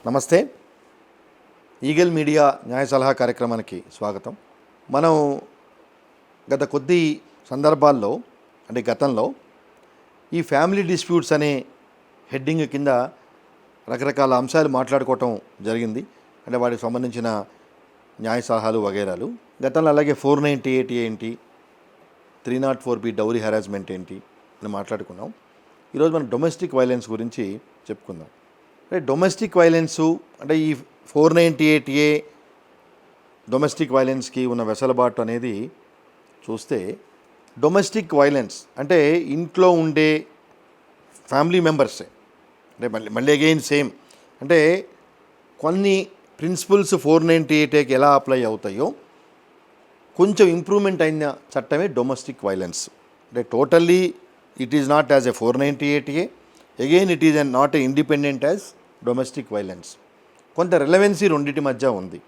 నమస్తే. Eagle media న్యాయ సలహా కార్యక్రమానికి స్వాగతం. మనం గత కొద్ది సందర్భాల్లో గతంలో ఈ ఫ్యామిలీ డిస్ప్యూట్స్ అనే హెడ్డింగ్ కింద రకరకాల అంశాలు మాట్లాడుకోవటం జరిగింది. వాటికి సంబంధించిన న్యాయ సలహాలు వగైరాలు. గతంలో అలాగే 498 ఏంటి, 304B డౌరీ హెరాస్మెంట్ ఏంటి అని మాట్లాడుకున్నాం. ఈరోజు మనం డొమెస్టిక్ వైలెన్స్ గురించి చెప్పుకుందాం. డొమెస్టిక్ వైలెన్సు ఈ 498A డొమెస్టిక్ వైలెన్స్కి ఉన్న వెసలుబాటు అనేది చూస్తే, డొమెస్టిక్ వైలెన్స్ అంటే ఇంట్లో ఉండే ఫ్యామిలీ మెంబర్సే. మళ్ళీ అగైన్ సేమ్ కొన్ని ప్రిన్సిపల్స్ 498Aకి ఎలా అప్లై అవుతాయో కొంచెం ఇంప్రూవ్మెంట్ అయిన చట్టమే domestic violence. Totally it is not as a 498A, again it is not a independent as domestic violence. కొంత రెలవెన్సీ రెండింటి మధ్య ఉంది.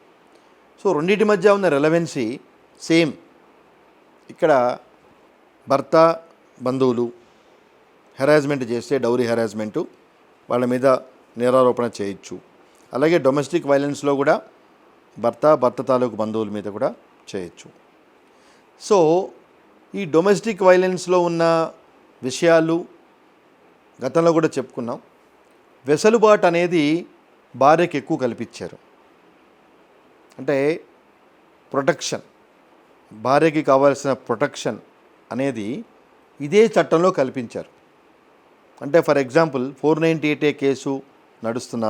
సో రెండింటి మధ్య ఉన్న రెలవెన్సీ సేమ్. ఇక్కడ భర్త బంధువులు హెరాస్మెంట్ చేస్తే డౌరీ హెరాస్మెంటు వాళ్ళ మీద నేరారోపణ చేయొచ్చు. అలాగే డొమెస్టిక్ వైలెన్స్లో కూడా భర్త తాలూకు బంధువుల మీద కూడా చేయొచ్చు. సో ఈ డొమెస్టిక్ వైలెన్స్లో ఉన్న విషయాలు గతంలో కూడా చెప్పుకున్నాం. వెసులుబాటు అనేది భార్యకి ఎక్కువ కల్పించారు. ప్రొటెక్షన్, భార్యకి కావాల్సిన ప్రొటెక్షన్ అనేది ఇదే చట్టంలో కల్పించారు. ఫర్ ఎగ్జాంపుల్ 498A కేసు నడుస్తున్న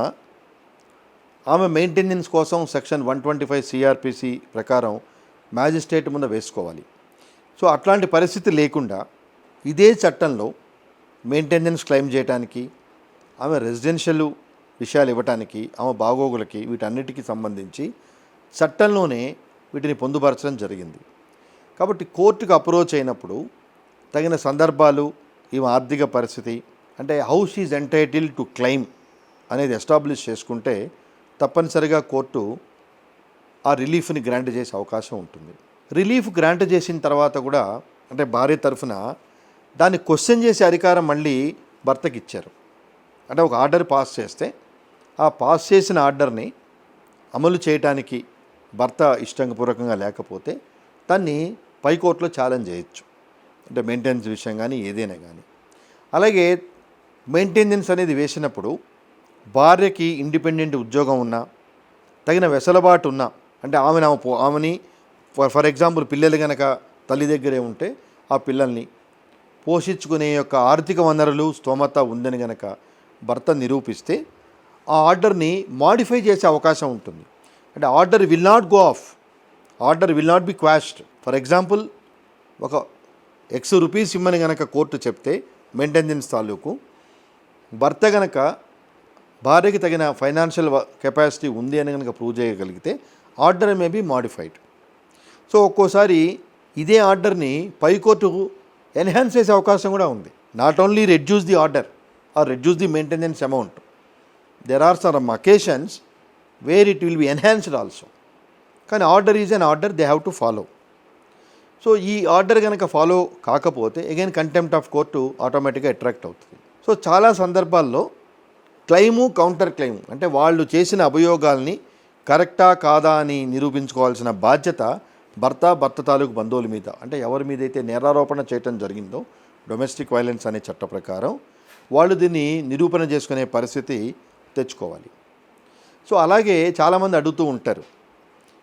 ఆమె మెయింటెనెన్స్ కోసం సెక్షన్ 125 CRPC ప్రకారం మ్యాజిస్ట్రేట్ ముందు వేసుకోవాలి. సో అట్లాంటి పరిస్థితి లేకుండా ఇదే చట్టంలో మెయింటెనెన్స్ క్లెయిమ్ చేయడానికి, ఆమె రెసిడెన్షియల్ విషయాలు ఇవ్వటానికి, ఆమె బాగోగులకి, వీటన్నిటికీ సంబంధించి చట్టంలోనే వీటిని పొందుపరచడం జరిగింది. కాబట్టి కోర్టుకు అప్రోచ్ అయినప్పుడు తగిన సందర్భాలు, ఈమె ఆర్థిక పరిస్థితి how she is entitle to claim అనేది ఎస్టాబ్లిష్ చేసుకుంటే తప్పనిసరిగా కోర్టు ఆ రిలీఫ్ని గ్రాంట్ చేసే అవకాశం ఉంటుంది. రిలీఫ్ గ్రాంట్ చేసిన తర్వాత కూడా భార్య తరఫున దాన్ని క్వశ్చన్ చేసే అధికారం మళ్ళీ భర్తకి ఇచ్చారు. ఒక ఆర్డర్ పాస్ చేస్తే ఆ పాస్ చేసిన ఆర్డర్ని అమలు చేయడానికి భర్త ఇష్టపూర్వకంగా లేకపోతే దాన్ని పైకోర్టులో ఛాలెంజ్ చేయొచ్చు. మెయింటెనెన్స్ విషయం కానీ ఏదైనా కానీ. అలాగే మెయింటెనెన్స్ అనేది వేసినప్పుడు భార్యకి ఇండిపెండెంట్ ఉద్యోగం ఉన్నా, తగిన వెసులుబాటు ఉన్నా, ఆమెని ఫర్ ఎగ్జాంపుల్ పిల్లలు కనుక తల్లి దగ్గరే ఉంటే ఆ పిల్లల్ని పోషించుకునే యొక్క ఆర్థిక వనరులు స్తోమత ఉందని కనుక భర్త నిరూపిస్తే ఆ ఆర్డర్ని మాడిఫై చేసే అవకాశం ఉంటుంది. Order will not go off, order will not be quashed. For example ఒక X ఇమ్మని కనుక కోర్టు చెప్తే మెయింటెనెన్స్ తాలూకు భర్త కనుక భార్యకి తగిన ఫైనాన్షియల్ కెపాసిటీ ఉంది అని కనుక ప్రూవ్ చేయగలిగితే order may be modified. So ఒక్కోసారి ఇదే ఆర్డర్ని పైకోర్టు ఎన్హాన్స్ చేసే అవకాశం కూడా ఉంది. Not only reduce the order or reduce the maintenance amount, there are some occasions where it will be enhanced also. కానీ order is an order, they have to follow. So ఈ ఆర్డర్ కనుక follow కాకపోతే again contempt of court ఆటోమేటిక్గా attract అవుతుంది. So చాలా సందర్భాల్లో claim, counter claim వాళ్ళు చేసిన అభియోగాల్ని కరెక్టా కాదా అని నిరూపించుకోవాల్సిన బాధ్యత భర్త తాలూకు బంధువుల మీద, ఎవరి మీద అయితే నేరారోపణ చేయటం జరిగిందో డొమెస్టిక్ వైలెన్స్ అనే చట్ట ప్రకారం వాళ్ళు దీన్ని నిరూపణ చేసుకునే పరిస్థితి తెచ్చుకోవాలి. సో అలాగే చాలామంది అడుగుతూ ఉంటారు,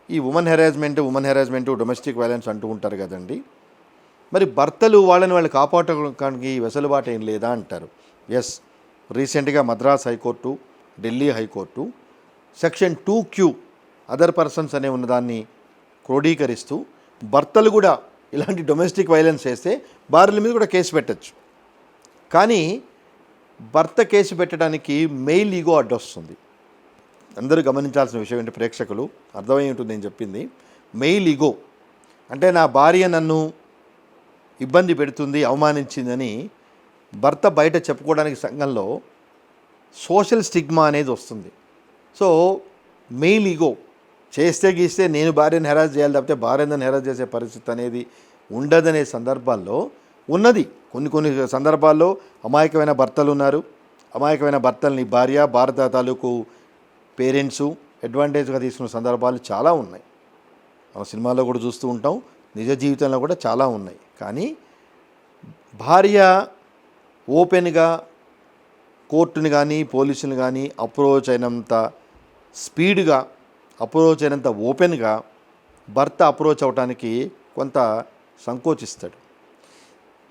ఈ ఉమెన్ హెరాస్మెంటు డొమెస్టిక్ వైలెన్స్ అంటూ ఉంటారు కదండి, మరి భర్తలు వాళ్ళని కాపాడడానికి వెసులుబాటు ఏం లేదా అంటారు. ఎస్, రీసెంట్గా Madras high court, Delhi high court section 2Q other persons అనే ఉన్నదాన్ని క్రోడీకరిస్తూ భర్తలు కూడా ఇలాంటి డొమెస్టిక్ వైలెన్స్ చేస్తే భార్యల మీద కూడా కేసు పెట్టచ్చు. కానీ భర్త కేసు పెట్టడానికి మెయిల్ ఈగో అడ్డొస్తుంది. అందరూ గమనించాల్సిన విషయం ఏంటి, ప్రేక్షకులు అర్థమై ఉంటుంది నేను చెప్పింది. మెయిల్ ఈగో నా భార్య నన్ను ఇబ్బంది పెడుతుంది, అవమానించిందని భర్త బయట చెప్పుకోవడానికి సంఘంలో సోషల్ స్టిగ్మా అనేది వస్తుంది. సో మెయిల్ ఈగో చేస్తే గీస్తే నేను భార్యను హెరాస్ చేయాలి తప్పితే భార్యను హెరాస్ చేసే పరిస్థితి అనేది ఉండదనే సందర్భాల్లో ఉన్నది. కొన్ని సందర్భాల్లో అమాయకమైన భర్తలు ఉన్నారు. అమాయకమైన భర్తల్ని భార్య తాలూకు పేరెంట్సు అడ్వాంటేజ్గా తీసుకున్న సందర్భాలు చాలా ఉన్నాయి. మన సినిమాల్లో కూడా చూస్తూ ఉంటాం, నిజ జీవితంలో కూడా చాలా ఉన్నాయి. కానీ భార్య ఓపెన్గా కోర్టుని కానీ పోలీసుని కానీ అప్రోచ్ అయినంత స్పీడ్గా, అప్రోచ్ అయినంత ఓపెన్గా భర్త అప్రోచ్ అవడానికి కొంత సంకోచిస్తాడు.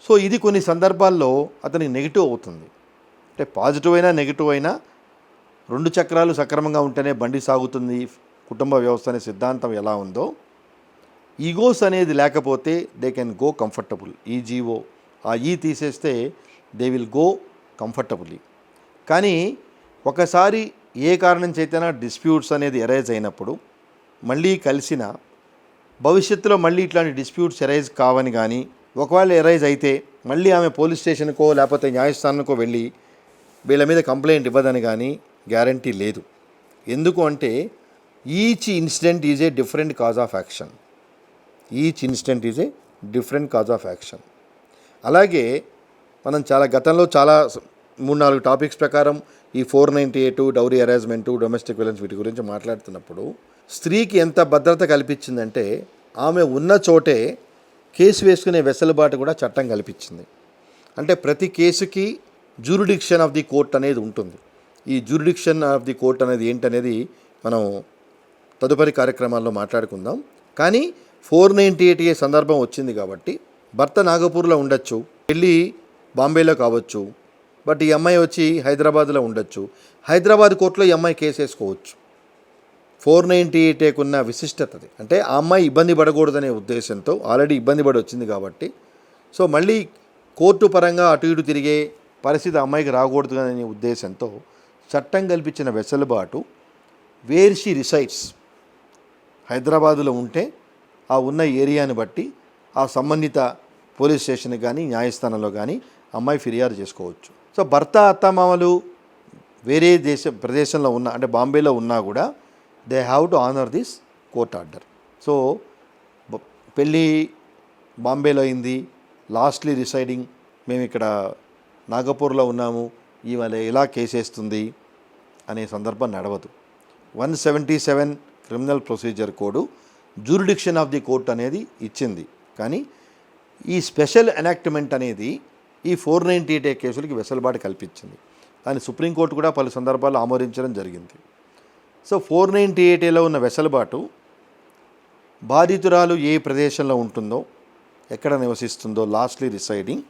సో ఇది కొన్ని సందర్భాల్లో అతనికి నెగిటివ్ అవుతుంది. అంటే పాజిటివ్ అయినా నెగిటివ్ అయినా 2 చక్రాలు సక్రమంగా ఉంటేనే బండి సాగుతుంది కుటుంబ వ్యవస్థ అనే సిద్ధాంతం ఎలా ఉందో, ఈగోస్ అనేది లేకపోతే దే కెన్ గో కంఫర్టబుల్. ఈజీఓ ఆ ఈ తీసేస్తే దే విల్ గో కంఫర్టబుల్లీ. కానీ ఒకసారి ఏ కారణం చేతనా డిస్ప్యూట్స్ అనేది ఎరైజ్ అయినప్పుడు మళ్ళీ కలిసిన భవిష్యత్తులో మళ్ళీ ఇట్లాంటి డిస్ప్యూట్స్ ఎరైజ్ కావని, కానీ ఒకవేళ ఎరైజ్ అయితే మళ్ళీ ఆమె పోలీస్ స్టేషన్కో లేకపోతే న్యాయస్థానానికో వెళ్ళి వీళ్ళ మీద కంప్లైంట్ ఇవ్వదని కానీ గ్యారంటీ లేదు. ఎందుకు అంటే each incident is a different cause of action. Each incident is a different cause of action. అలాగే మనం గతంలో 3-4 టాపిక్స్ ప్రకారం ఈ 498 డౌరీ హెరాస్మెంటు, డొమెస్టిక్ వైలెన్స్ వీటి గురించి మాట్లాడుతున్నప్పుడు స్త్రీకి ఎంత భద్రత కల్పించిందంటే ఆమె ఉన్న చోటే కేసు వేసుకునే వెసులుబాటు కూడా చట్టం కల్పించింది. అంటే ప్రతి కేసుకి జ్యూరిడిక్షన్ ఆఫ్ ది కోర్ట్ అనేది ఉంటుంది. ఈ జ్యూరిడిక్షన్ ఆఫ్ ది కోర్ట్ అనేది ఏంటనేది మనం తదుపరి కార్యక్రమాల్లో మాట్లాడుకుందాం. కానీ 498 సందర్భం వచ్చింది కాబట్టి భర్త నాగపూర్లో ఉండొచ్చు, వెళ్ళి బాంబేలో కావచ్చు, బట్ ఈ అమ్మాయి వచ్చి హైదరాబాద్లో ఉండొచ్చు. హైదరాబాద్ కోర్టులో ఈ అమ్మాయి కేసు వేసుకోవచ్చు. 498 ఉన్న విశిష్టతది. అంటే ఆ అమ్మాయి ఇబ్బంది పడకూడదనే ఉద్దేశంతో, ఆల్రెడీ ఇబ్బంది పడి వచ్చింది కాబట్టి, సో మళ్ళీ కోర్టు పరంగా అటు ఇటు తిరిగే పరిస్థితి అమ్మాయికి రాకూడదు అనే ఉద్దేశంతో చట్టం కల్పించిన వెసులుబాటు వేర్ షీ రిసైడ్స్. హైదరాబాదులో ఉంటే ఆ ఉన్న ఏరియాని బట్టి ఆ సంబంధిత పోలీస్ స్టేషన్కి కానీ న్యాయస్థానంలో కానీ అమ్మాయి ఫిర్యాదు చేసుకోవచ్చు. సో భర్త అత్తమామలు వేరే ప్రదేశంలో ఉన్న, అంటే బాంబేలో ఉన్నా కూడా they have to honour this court order. So పెళ్ళి బాంబేలో అయింది, లాస్ట్లీ రిసైడింగ్ మేము ఇక్కడ నాగపూర్లో ఉన్నాము, ఇవాళ ఎలా కేసేస్తుంది అనే సందర్భం నడవదు. 177 criminal procedure code jurisdiction of the court అనేది ఇచ్చింది. కానీ ఈ స్పెషల్ ఎనాక్ట్మెంట్ అనేది ఈ 498 కేసులకి వెసులుబాటు కల్పించింది. దాన్ని సుప్రీంకోర్టు కూడా పలు సందర్భాల్లో ఆమోదించడం జరిగింది. సో 498లో ఉన్న వెసులుబాటు బాధితురాలు ఏ ప్రదేశంలో ఉంటుందో, ఎక్కడ నివసిస్తుందో, lastly residing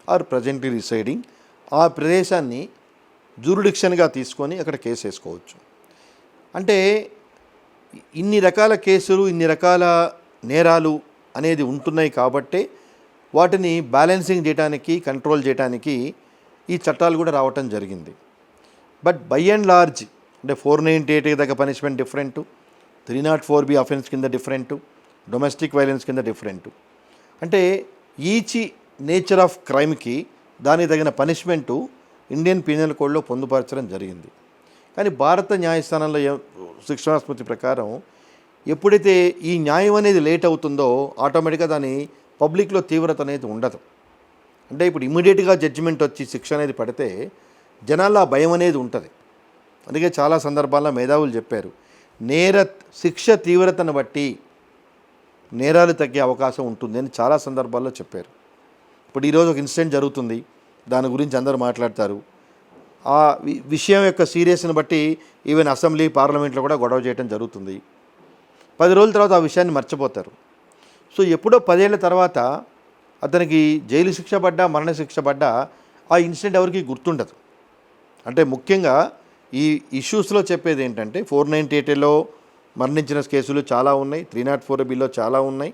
or presently residing, ఆ ప్రదేశాన్ని జ్యూరిడిక్షన్గా తీసుకొని అక్కడ కేసు వేసుకోవచ్చు. అంటే ఇన్ని రకాల కేసులు, ఇన్ని రకాల నేరాలు అనేది ఉంటున్నాయి కాబట్టే వాటిని బ్యాలెన్సింగ్ చేయడానికి, కంట్రోల్ చేయడానికి ఈ చట్టాలు కూడా రావటం జరిగింది. బట్ బై అండ్ లార్జ్ అంటే 498 దగ్గర పనిష్మెంట్ డిఫరెంటు, 304B అఫెన్స్ కింద డిఫరెంటు, డొమెస్టిక్ వైలెన్స్ కింద డిఫరెంటు. అంటే ఈచ్ నేచర్ ఆఫ్ క్రైమ్కి దానికి తగిన పనిష్మెంటు ఇండియన్ పీనల్ కోడ్లో పొందుపరచడం జరిగింది. కానీ భారత న్యాయస్థానంలో శిక్షణా స్మృతి ప్రకారం ఎప్పుడైతే ఈ న్యాయం అనేది లేట్ అవుతుందో ఆటోమేటిక్గా దాని పబ్లిక్లో తీవ్రత అనేది ఉండదు. అంటే ఇప్పుడు ఇమీడియట్గా జడ్జిమెంట్ వచ్చి శిక్ష అనేది పడితే జనాల్లో ఆ భయం అనేది ఉంటుంది. అందుకే చాలా సందర్భాల్లో మేధావులు చెప్పారు, శిక్ష తీవ్రతను బట్టి నేరాలు తగ్గే అవకాశం ఉంటుంది అని చాలా సందర్భాల్లో చెప్పారు. ఇప్పుడు ఈరోజు ఒక ఇన్సిడెంట్ జరుగుతుంది, దాని గురించి అందరూ మాట్లాడతారు. ఆ విషయం యొక్క సీరియస్ని బట్టి ఈవెన్ అసెంబ్లీ, పార్లమెంట్లో కూడా గొడవ చేయడం జరుగుతుంది. 10 రోజుల తర్వాత ఆ విషయాన్ని మర్చిపోతారు. సో ఎప్పుడో 10 ఏళ్ల తర్వాత అతనికి జైలు శిక్ష పడ్డా, మరణ శిక్ష పడ్డా ఆ ఇన్సిడెంట్ ఎవరికి గుర్తుండదు. అంటే ముఖ్యంగా ఈ ఇష్యూస్లో చెప్పేది ఏంటంటే 498లో మరణించిన కేసులు చాలా ఉన్నాయి, 304Bలో చాలా ఉన్నాయి.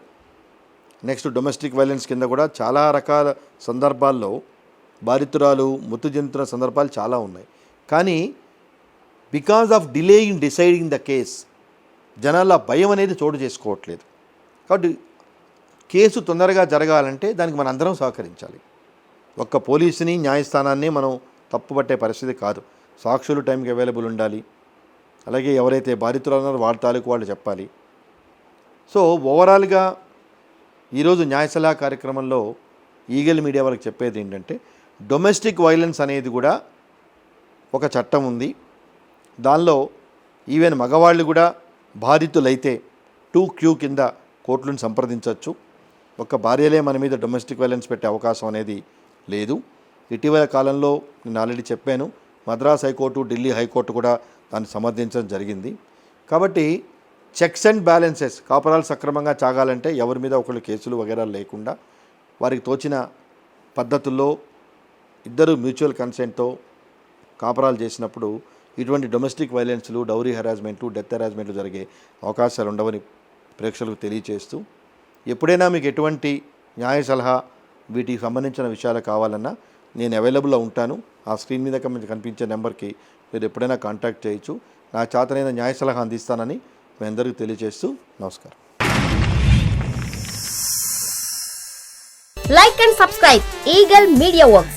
నెక్స్ట్ డొమెస్టిక్ వైలెన్స్ కింద కూడా చాలా రకాల సందర్భాల్లో బాధితురాలు మృతి చెందుతున్న సందర్భాలు చాలా ఉన్నాయి. కానీ because of delay in deciding the case జనాల భయం అనేది చోటు చేసుకోవట్లేదు. కాబట్టి కేసు తొందరగా జరగాలంటే దానికి మన అందరం సహకరించాలి. ఒక్క పోలీసుని, న్యాయస్థానాన్ని మనం తప్పుపట్టే పరిస్థితి కాదు. సాక్షులు టైంకి అవైలబుల్ ఉండాలి. అలాగే ఎవరైతే బాధితులు ఉన్నారో వాళ్ళ తాలూకు వాళ్ళు చెప్పాలి. సో ఓవరాల్గా ఈరోజు న్యాయ సలహా కార్యక్రమంలో ఈగల్ మీడియా వాళ్ళకి చెప్పేది ఏంటంటే డొమెస్టిక్ వైలెన్స్ అనేది కూడా ఒక చట్టం ఉంది. దానిలో ఈవెన్ మగవాళ్ళు కూడా బాధితులైతే 2Q కింద కోర్టులను సంప్రదించవచ్చు. ఒక్క భార్యలే మన మీద డొమెస్టిక్ వైలెన్స్ పెట్టే అవకాశం అనేది లేదు. ఇటీవల కాలంలో నేను ఆల్రెడీ చెప్పాను, మద్రాస్ హైకోర్టు, ఢిల్లీ హైకోర్టు కూడా దాన్ని సమర్థించడం జరిగింది. కాబట్టి చెక్స్ అండ్ బ్యాలెన్సెస్, కాపురాలు సక్రమంగా సాగాలంటే ఎవరి మీద ఒకళ్ళు కేసులు వగేరా లేకుండా వారికి తోచిన పద్ధతుల్లో ఇద్దరు మ్యూచువల్ కన్సెంట్తో కాపురాలు చేసినప్పుడు ఇటువంటి డొమెస్టిక్ వైలెన్స్లు, డౌరీ హెరాస్మెంట్లు, డెత్ హెరాస్మెంట్లు జరిగే అవకాశాలు ఉండవని ప్రేక్షకులకు తెలియచేస్తూ, ఎప్పుడైనా మీకు ఎటువంటి న్యాయ సలహా వీటికి సంబంధించిన విషయాలు కావాలన్నా నేను అవైలబుల్లో ఉంటాను. ఆ స్క్రీన్ మీద కనిపించే నెంబర్కి మీరు ఎప్పుడైనా కాంటాక్ట్ చేయొచ్చు. నా చేతనైన న్యాయ సలహా అందిస్తానని మీ అందరికీ తెలియజేస్తూ నమస్కారం. Like and subscribe Eagle Media Works.